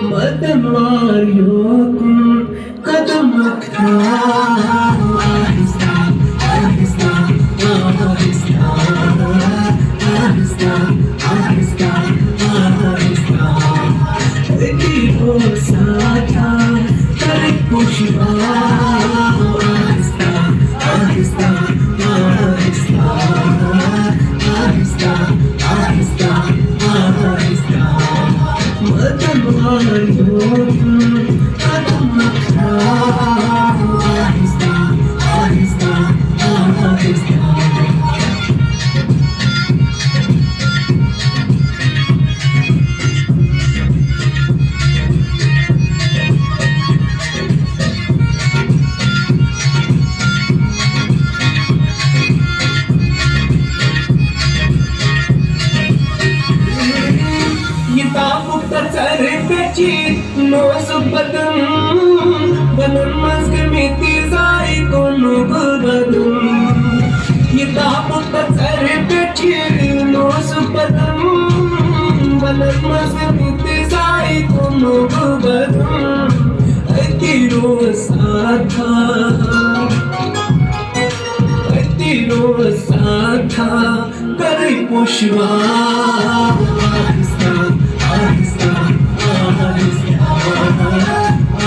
मदन वारियों को कदम रखना आहिस्ता आहिस्ता आहिस्ता आहिस्ता आहिस्ता आहिस्ता तेरी वो साथा करे खुशबू आहिस्ता आहिस्ता आहिस्ता आहिस्ता आहिस्ता आहिस्ता मदन वारियों कदम रखना आहिस्ता आहिस्ता आहिस्ता नोस बदन बनन मस्क मिति जाई कोनो बदन ये ताप सर पे ठिर नोस बदन बनन मस्क मिति जाई कोनो बदन तेरो साथा करे पुष्वा आहिस्ता आहिस्ता आहिस्ता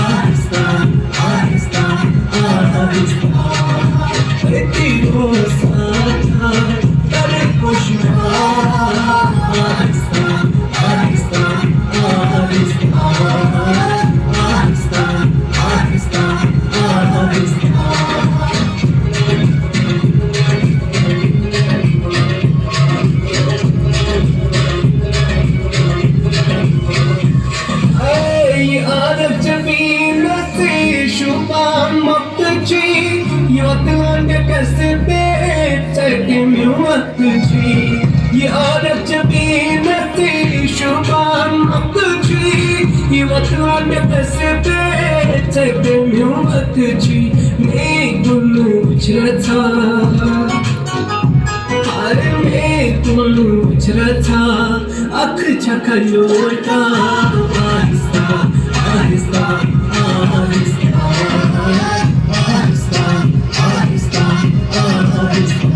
आहिस्ता आहिस्ता तेरो साथा करे खुशबू आहिस्ता आहिस्ता आहिस्ता आहिस्ता आहिस्ता आहिस्ता ये औरत जबीन थी शुभान मक्तजी ये वतन कसबे चके म्यूमत जी मैं गुल उछरता अरे मैं गुल उछरता अख छकयोटा आहिस्ता आहिस्ता आहिस्ता आहिस्ता आहिस्ता आहिस्ता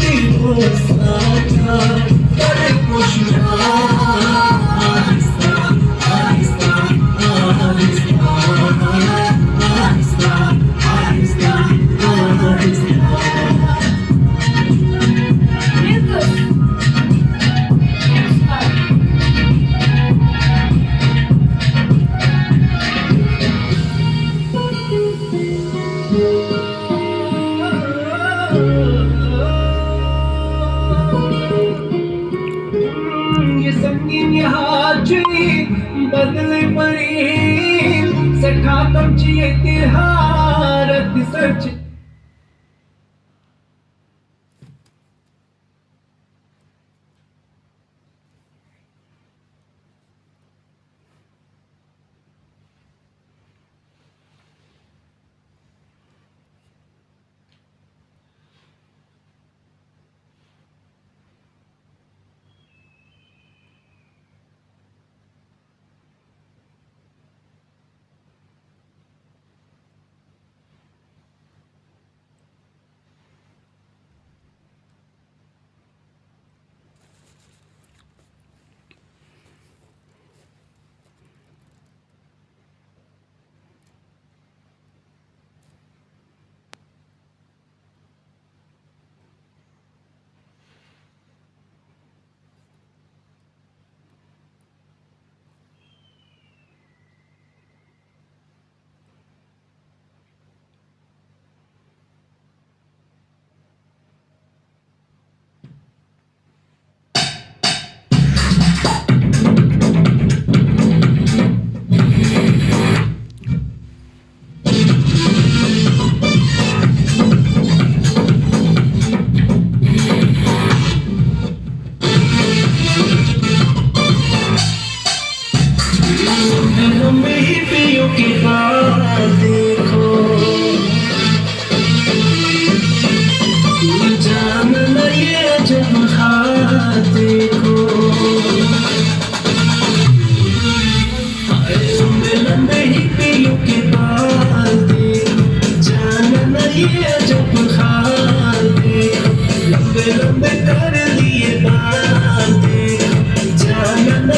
तेरो साथा करे खुशबू आहिस्ता आहिस्ता आहिस्ता आहिस्ता आहिस्ता आहिस्ता बदले परी सखा कमची तिहारत सच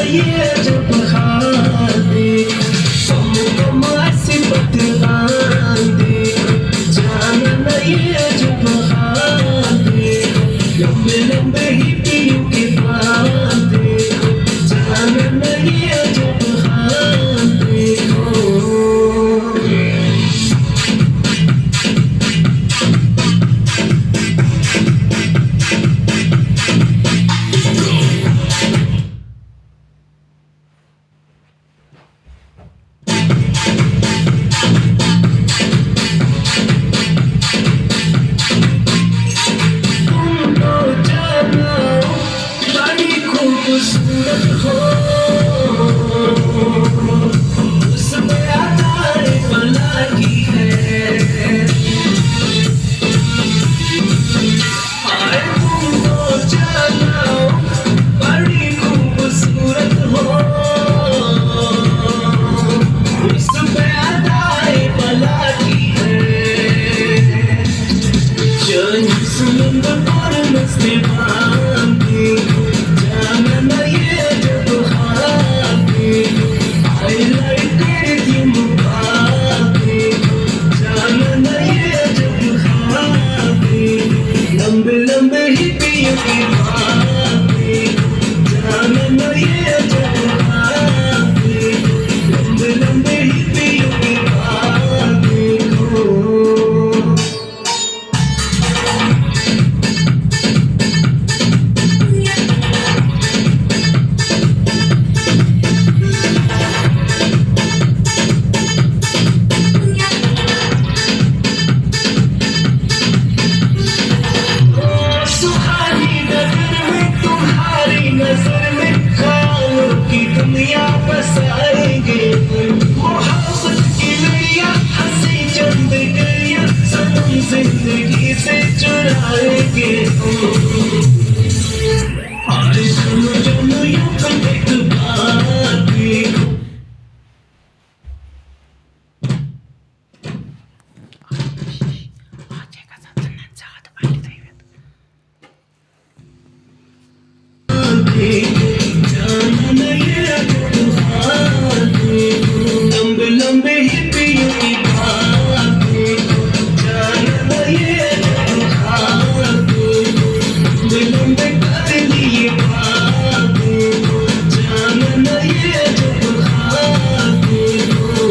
ये जब हाथ दे हमको ऐसी बतला दे जाना ये जब हाथ दे लंबे लंबे ही पियों के बातें जाना ये जब हाथ देखो खूबसूरत हो उसमें अदाएं बला की है आए तुम तो जानो बड़ी खूबसूरत हो उसमें अदाएं बला की है जान सुनंद पर मस्ती बांधी लंबे लंबे ही पियों की बातें जाना ये जब हाथे लंबे लंबे ही पियों की बातें हो नजर में ख्यालों की दुनिया बसाएंगे मोहब्बत की नैया हंसी चंद गैया सनम जिंदगी से चुराएंगे आज सुनो जनो यूं कर एक बात देखो लंबे लंबे ही पियों की बातें जाना ये जब हाथे लंबे लंबे कर लिए बातें जाना ये जब हाथे हो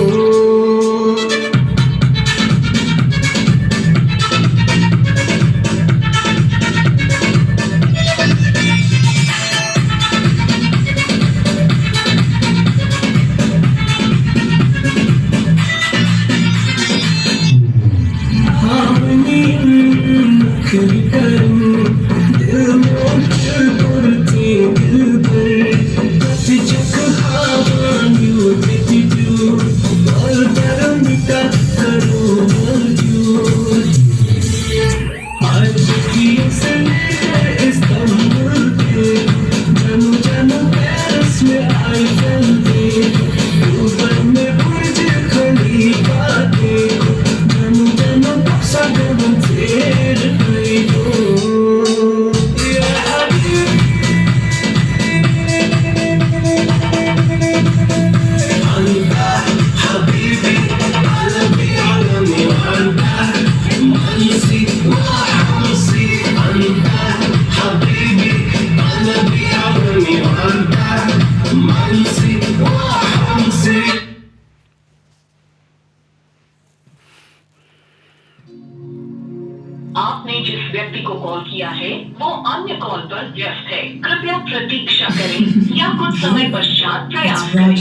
आपने जिस व्यक्ति को कॉल किया है वो अन्य कॉल पर व्यस्त है कृपया प्रतीक्षा करें या कुछ समय पश्चात प्रयास करें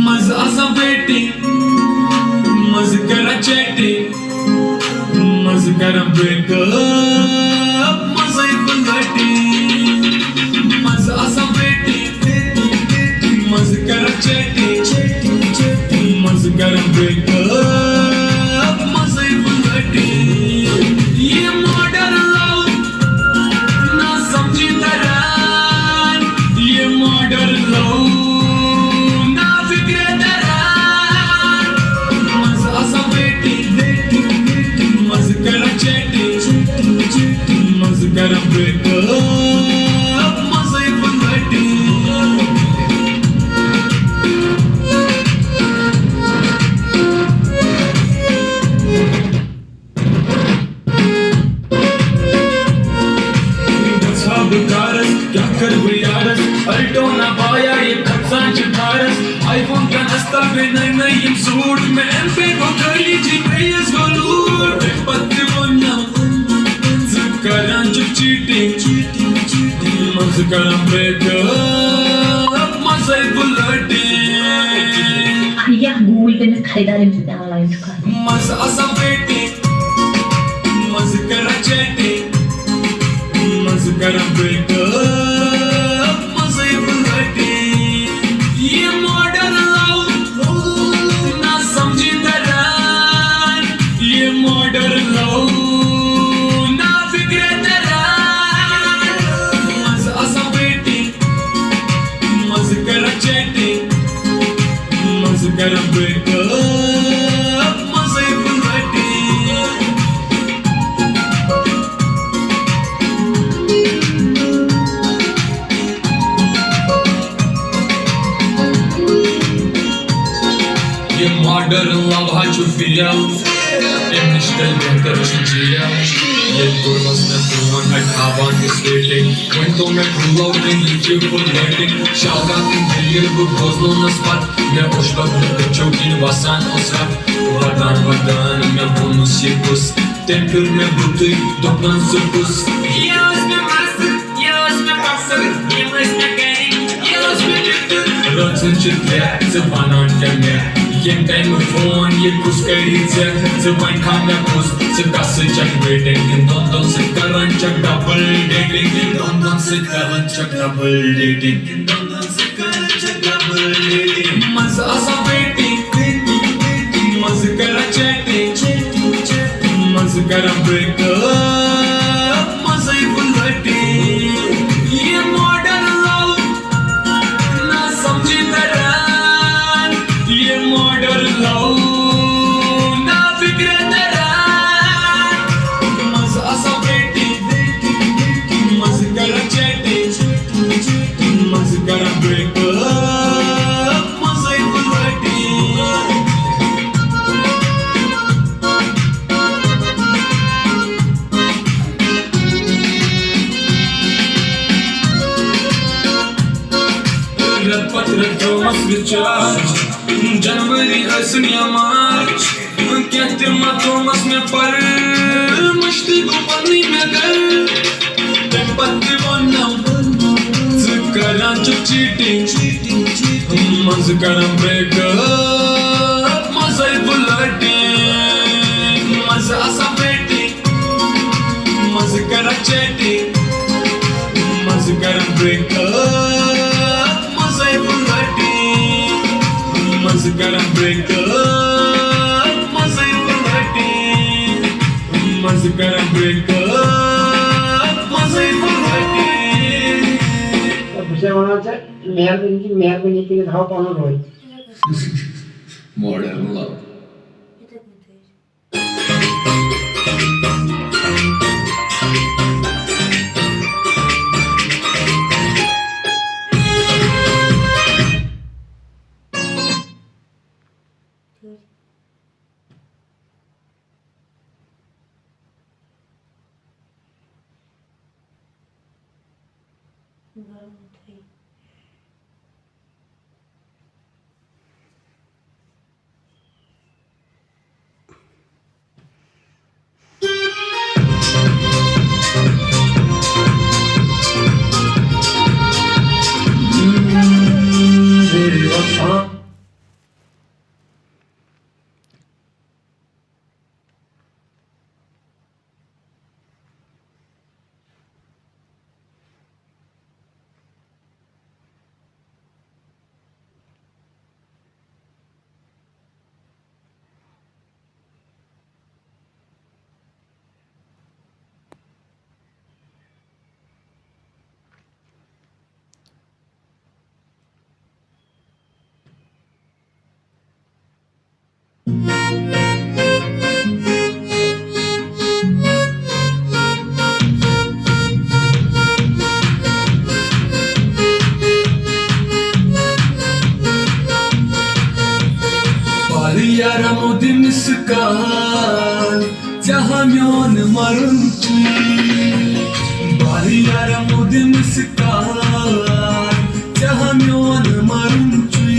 मजा असा वेटिंग मज करा चैटिंग मज करा ब्रेकअप मजा फ्लर्टिंग मजा असा वेटिंग मज करा चैटिंग मज करा ब्रेकअप मजा फ्लर्टिंग ये मॉडर्न लव ना समझी दरार ये मॉडर्न लव ना फिक्रे दरार मजा असा वेटिंग मज करा चैटिंग मज करा ब्रेकअप मजा flirting be nayim sood me empe go gali ji prayers go lood patti vonna zakaran cheating mazkaram break mazai bulletin ayah Google पे मैं खरीदारी में ऑनलाइन चुका है maz asa waiting mazkaram chatting mazkaram break mazai bulletin ye modern love na samjhi taran ye modern love na fikre taran maz asa waiting mazkaram chatting mazkaram break mazai bulletin ये modern love हा चुफिया ये mister बेहतर चिंचिया ये गुरमस में तुमन है खावान के स्लेटिंग when तो मैं भूलो नहीं लीजिए फुल लाइटिंग शागा तुम दिल को खोजलो न स्पॉट मैं उशबक में चौकी वासान उसरा वादान मैं बोनस ये कुछ टेंपुर में बुद्धि दुकान सुकुस ये उसमें मास्टर ये उसमें बक्सर ये उसमें गैंग ये उसमें जिटर रचन चित्रे ज़बानान करने ये टाइम फोन ये कुछ करी ज़बान खाना कुछ ज़कास चक वेटिंग इन दोनों से करन चक डबल डेटिंग इन दोनों से करन चक डबल डेटिंग इन दोनों से करन चक डबल डेटिंग मज़ा सा वेटिंग मज़ा करा चैटिंग मज़ा करा ब्रेकअप मज़ा ही बुलेटिंग ये मॉडर्न लव ना समझी तरह ये मॉडर्न लव ना फिक्र तरह मज़ा सा वेटिंग मज़ा करा चैटिंग मज़ा करा ब्रेकअप मज़ा ही बुलेटिंग Patra Thomas Recharge January Asniya March कहते मा Thomas में पर मस्ती को पानी में कर पत्ती वन्ना ज़करा चुप cheating मज़करा breakup मज़ाई bulletin मज़ा सा waiting मज़करा chatting मज़करा breakup Mazkaram breakup, mazai bulletin. Mazkaram breakup, mazai bulletin. বুঝে মনে হচ্ছে মেয়ারবিনি থেকে ধাও পানো রই Modern love. Miskan Jahamyon marunchi Bariyara mudi miskan Jahamyon marunchi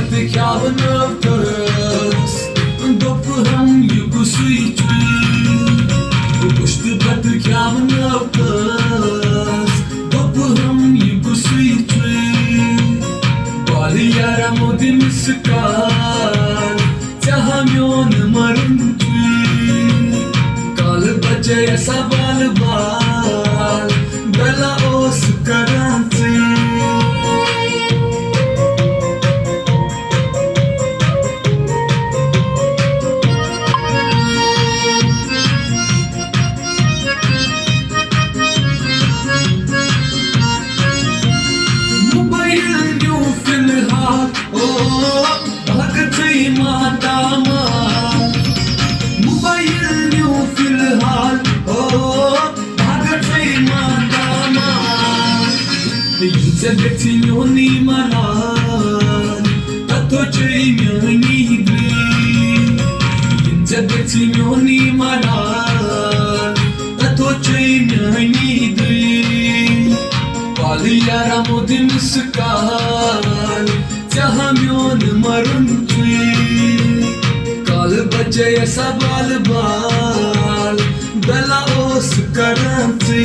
पत्ते क्या बनवतस दोप हम युगु सुइचुई पुष्ट पत्ते क्या बनवतस दोप हम युगु सुइचुई Baliyara modi miskal Chahamyon marunchui Kal bache asa bal bal Bela os karanti Zebetinioni malan Tato cemiani dri Zebetinioni malan Tato cemiani dri Baliyara modi miskal Chahamyon marunchui Kal bache asa bal bal Bela os karanti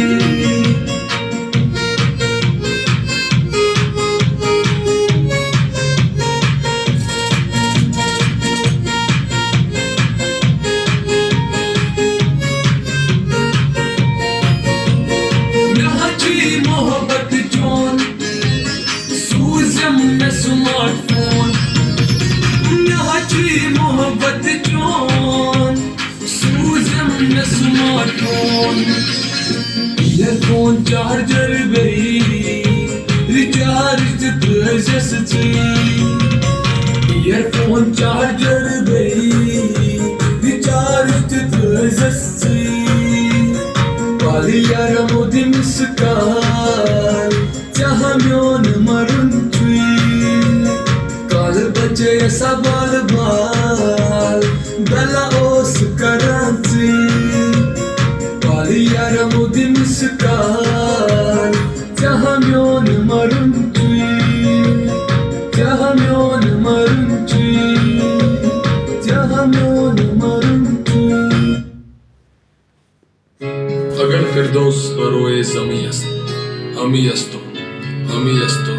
Smartphone, nachi mohabbat jon, Susan na smartphone, earphone charger bhi, recharge dusasti, earphone charger bhi, recharge dusasti, baliyara modi miskal, chahamyon marunchui. Bache asa bal bal Bela os karanti Baliyara modi miskal Chahamyon marunchui Chahamyon marunchui Chahamyon marunchui Agar firdaus roye zamiyast Hamiyasto Hamiyasto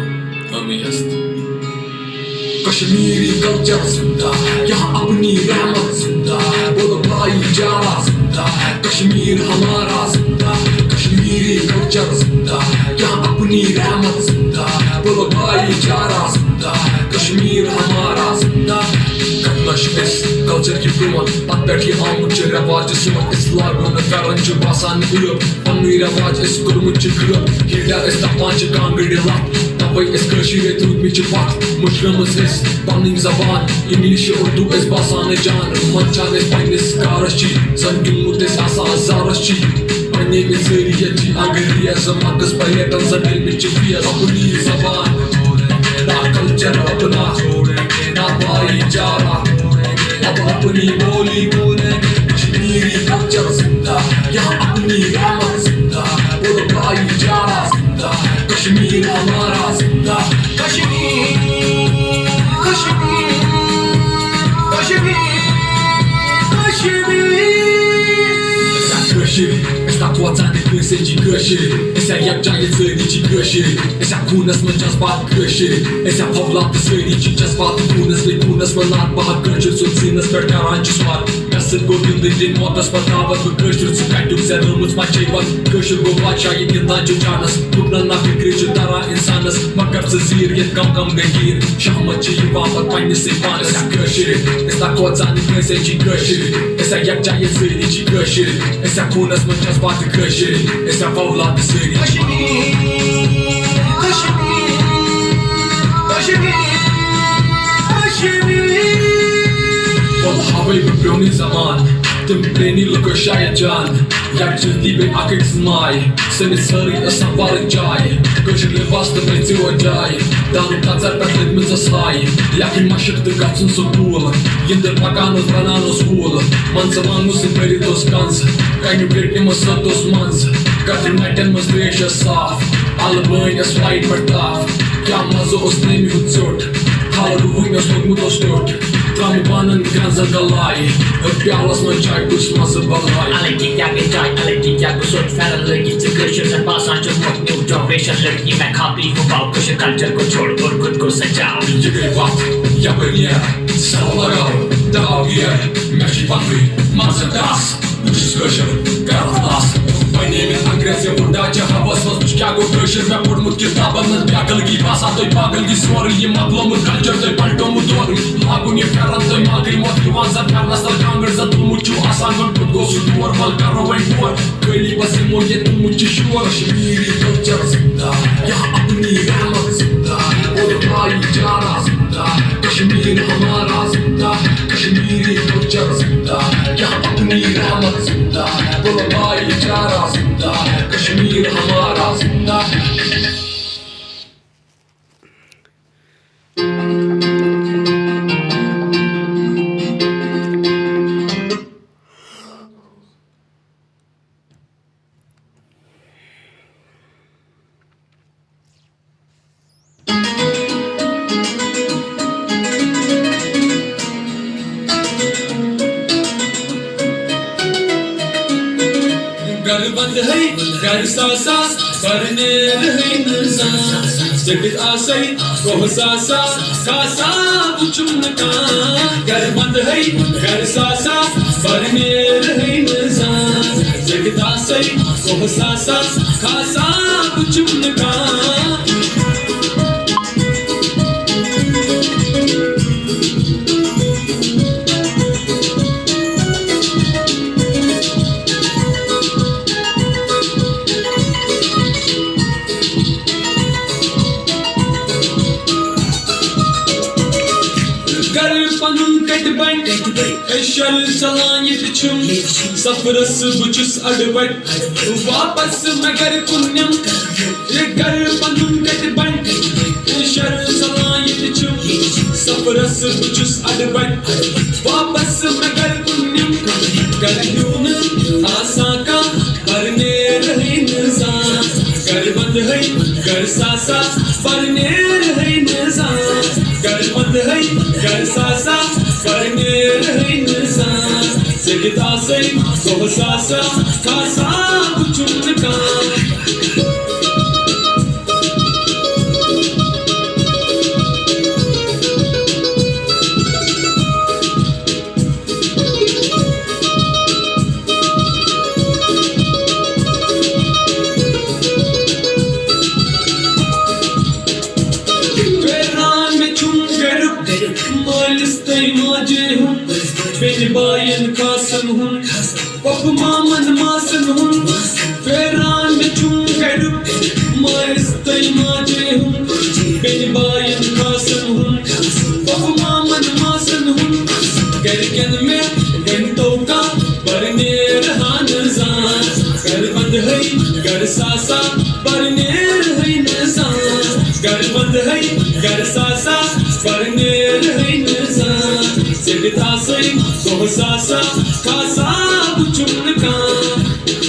Hamiyasto Kashmiri culture जिंदा यहाँ अपनी रहमत जिंदा बोलो भाईचारा जिंदा कश्मीर हमारा जिंदा कश्मीरी कल्चर जिंदा यहाँ अपनी रहमत जिंदा बोलो भाईचारा जिंदा कश्मीर हमारा जिंदा Katlaşmış culture ki duman Patberki amutçı revacı sumak İslamını karıncı basan uyup Pannu revacı es kurmuçı kırıp Hilda es tapancı kangırı lap Tavay es kırşire tutmuçı pat Muşramız es panning zaban İngilişi urdu es basanı can Mançan es paynes karaşçı Sankin mutes asa azaraşçı Annemin sıriyeci Angriye zaman kız payletan zanilmiçi Fiyaz apuni zaban Na culture apna Na भाईचारा अब अपनी बोली बोलेंगे Kashmiri culture जिंदा यहाँ अपनी रहमत जिंदा बोलो भाईचारा जिंदा कश्मीर हमारा जिंदा Kashmir Kashmir Kashmir Kashmir Esta toată cârseci gășiri Esa iapceaie țărici gășiri Esa cunas mă ceas bat gășiri Esa povlată sărici ceas bat cunas Le cunas mă lat bahat gășiri Soținăs per caranci soar Casăt govindă din motă spătavă Pe gășiri țucaiuc se rămuți mai cei bat Gășiri govacia e gândanci ceanăs Dupnă na fi crece tara insanăs Măcar să zir e cam găhir Șahmă ce i vamă paine se pană Esa gășiri Esta toată cârseci gășiri Esa iapceaie țărici gășiri Esa cunas mă ceas bat gășiri Esa povlată sărici Kashmir Kashmir Kashmir Kashmir Havai pe ploni zaman Tym pleni lăcășaie can Iar cilti pe akek zmai Să ne sări ăsta vară jai Gășirile vastă pe ziua jai Dar nu tațar pe atlet mă zăslai Iaki mașec de gaț în sotul Inder paganos rananos ul Manță manus în peritos canță Cai nu plec mă sătos manță Catri naiten mă zdreșă saf Ală băni as white per taf Chiam mazo os nemi huțort Hală ruvui mes logmutos tur Rami panan granzan galai Pjalas man çay kusması balay Allegedly die, allegedly sort parallel की question से पास आंचल मुक्त new generation लड़की मैं खाती हूँ बाप कुछ culture को छोड़ और खुद को सजा ये गई बात या बनिया Salaga Dagia Meshi Patri Mazadas Discussion Gardas Painėmė agresija Vurdačia havas Vas Chicago Pressure Ve purmut kitabanat Begalgi Pasatoj pagalgi Svorį Jį matlomut Culture Tai paltomut dorį Lagunį ferantoj Malkai motyvan Zarkarnas Talkangar Zatulmučių Asangar Putgosių Duor Valkarovai Duor Kailybas Imoje Tumučių Šiuor Šmyri Culture Zinda Ya apni Rahmat Zinda Odai Jara Zinda Kashmir Hamara Zinda Kashmiri Culture Zinda Ya apni Rahmat Zinda Odai Jara Zinda Kashmir Hamara Zinda घर बंद है घर सासा भरने रहे नज़ार जगत आसई कोह सासा सासा बुचुमका घर बंद है घर सासा भरने रहे नज़ार जगत आसई कोह सासा सासा बुचुमका Eşyal salan yetişim Safırası buçuz adıbay Vapas megar kunyam Gar panun katiban Eşyal salan yetişim Safırası buçuz adıbay Vapas megar kunyam Gar yunun asaka Barne rahe nizam Gar band hai gar sasa Barne rahe nizam Gar band hai gar sasa Barne rahe nizam Jagit asay koh sasa Kasa buchumka Beni bayan kasan hun Papu maman masan hun Ferran me chung garup Maistay maje hun Beni bayan kasan hun Papu maman masan hun Garken me ganto ka Barne raha nazar Gar band hai gar sasa Barne rahe nazar Gar band hai gar sasa Barne rahe nazar Jagit asay koh sasa Kasa buchumka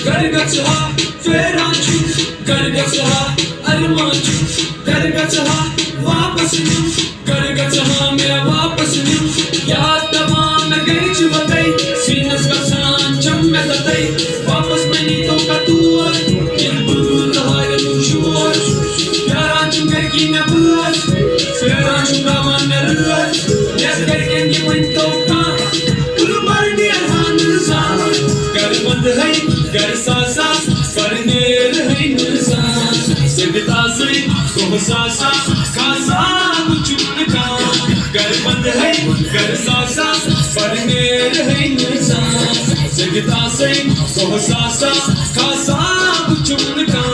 Gar gacha feranchu Gar gacha armanchu Gar gacha vapas nyu Gar gacha mera vapas nyu Yaad tamam garch batai Sinas gacha cham me tatai Vapas mani to katuar Yil bulbul kahar nushur Feranchu garki me buar Feranchu gaman me ruar Yes garken ye winto Gar band hai gar sasa Barne rahe nizam Jagit asay koh sasa Kasa buchumka Gar band hai gar sasa Barne rahe nizam Jagit asay koh sasa Kasa buchumka